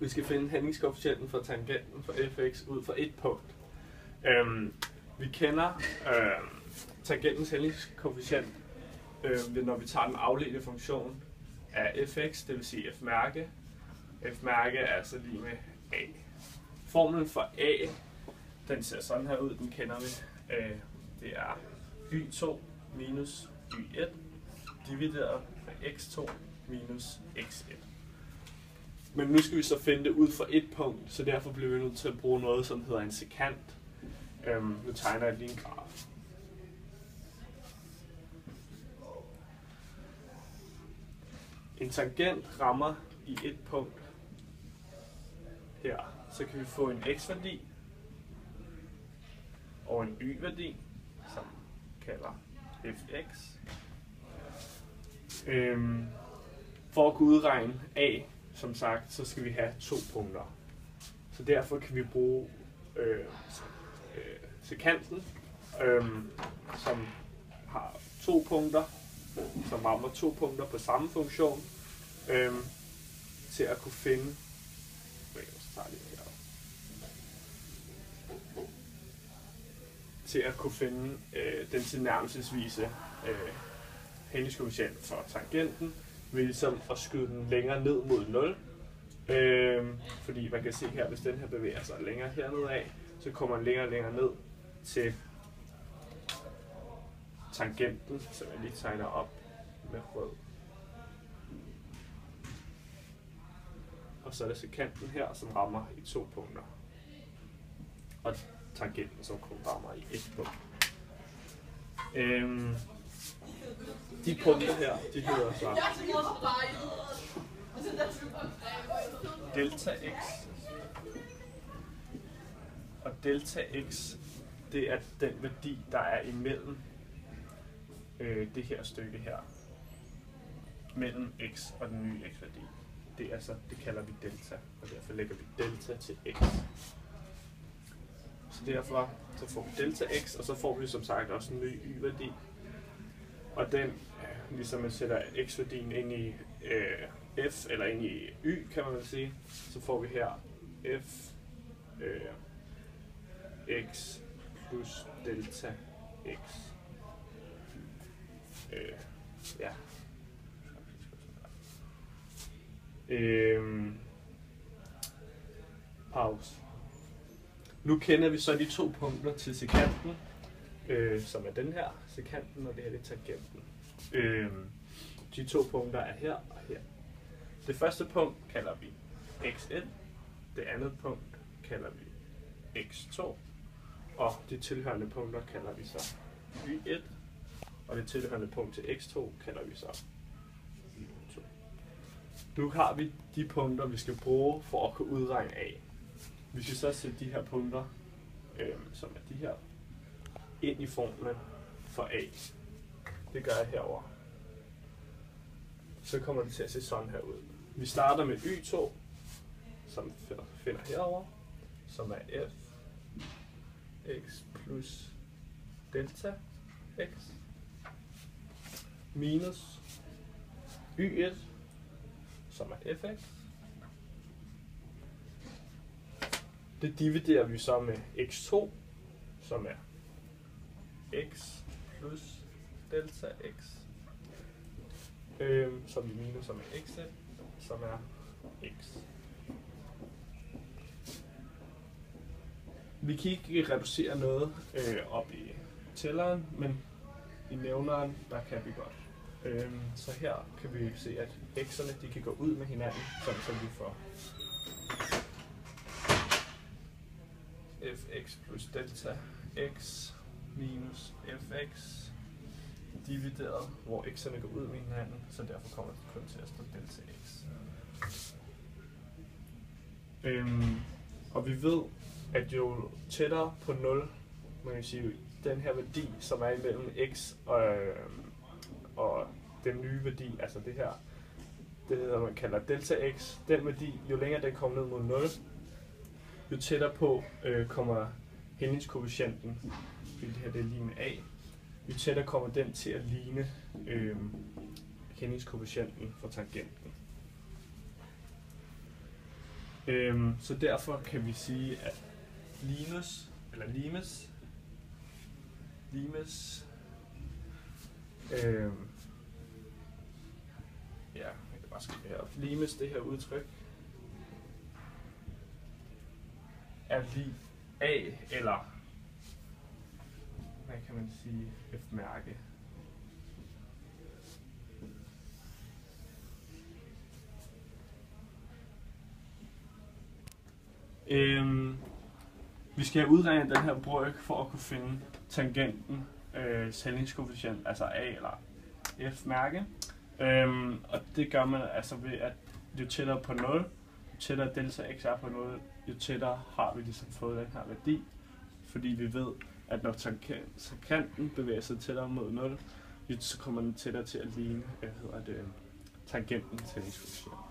Vi skal finde hældningskoefficienten for tangenten for fx ud fra et punkt. Vi kender tangentens hældningskoefficient, når vi tager den afledte funktion af fx, det vil sige f-mærke. F-mærke er altså lige med a. Formlen for a, den ser sådan her ud, den kender vi. Det er y2 minus y1 divideret med x2 minus x1. Men nu skal vi så finde det ud fra et punkt, så derfor bliver vi nødt til at bruge noget, som hedder en sekant. Nu tegner jeg lige en graf. En tangent rammer i et punkt her, så kan vi få en x-værdi og en y-værdi, som kalder fx. For at kunne udregne a, som sagt, så skal vi have 2 punkter. Så derfor kan vi bruge sekanten, som har 2 punkter, som rammer 2 punkter på samme funktion, til at kunne finde den tilnærmelsesvise hældningskoefficient for tangenten, ved ligesom at skyde den længere ned mod 0. Fordi man kan se her, hvis den her bevæger sig længere hernede af, så kommer den længere og længere ned til tangenten, som jeg lige tegner op med rød. Og så er det sekanten her, som rammer i 2 punkter. Og tangenten, som kun rammer i 1 punkt. De punkter her, de hedder så delta x. Og delta x, det er den værdi, der er imellem det her stykke her. Mellem x og den nye x-værdi. Det kalder vi delta, og derfor lægger vi delta til x. Så derfor så får vi delta x, og så får vi som sagt også en ny y-værdi. Og den, ligesom man sætter x-værdien ind i f, eller ind i y, kan man vel sige, så får vi her f x plus delta x. Ja. Pause. Nu kender vi så de 2 punkter til sekanten, som er den her, sekanten, og det her er tangenten. De 2 punkter er her og her. Det første punkt kalder vi x1, det andet punkt kalder vi x2, og de tilhørende punkter kalder vi så y1, og det tilhørende punkt til x2 kalder vi så y2. Nu har vi de punkter, vi skal bruge for at kunne udregne a. Vi skal så sætte de her punkter, som er de her, ind i formlen for a. Det gør jeg herover. Så kommer det til at se sådan her ud. Vi starter med y2, som finder herover, som er f x plus delta x minus y1, som er fx. Det dividerer vi så med x2, som er x plus delta x, som er minus, som er x1, som er x. Vi kan ikke reducere noget op i tælleren, men i nævneren, der kan vi godt. Så her kan vi se, at x'erne de kan gå ud med hinanden, sådan som vi får fx plus delta x minus fx divideret, hvor x'erne går ud med hinanden, så derfor kommer det kun til at stå delta x. Og vi ved, at jo tættere på 0, man kan sige, den her værdi, som er imellem x og den nye værdi, altså det her, det hedder, man kalder delta x, den værdi, jo længere den kommer ned mod 0, jo tættere på kommer hældningskoefficienten, fordi det her det er lige med a, jo tættere kommer den til at ligne hældningskoefficienten for tangenten. Så derfor kan vi sige, at Limes, ja, jeg kan bare skrive her op. Limes, det her udtryk, er lig A, eller hvad kan man sige, F-mærke. Vi skal have udregnet den her bryg for at kunne finde tangenten, hældningskoefficient, altså A eller F-mærke. Og det gør man altså ved, at jo tættere på 0, jo tættere delta x er på 0, jo tættere har vi ligesom fået den her værdi. Fordi vi ved, at når tangenten bevæger sig tættere mod 0, så kommer den tættere til at ligne tangentens hældningskoefficient.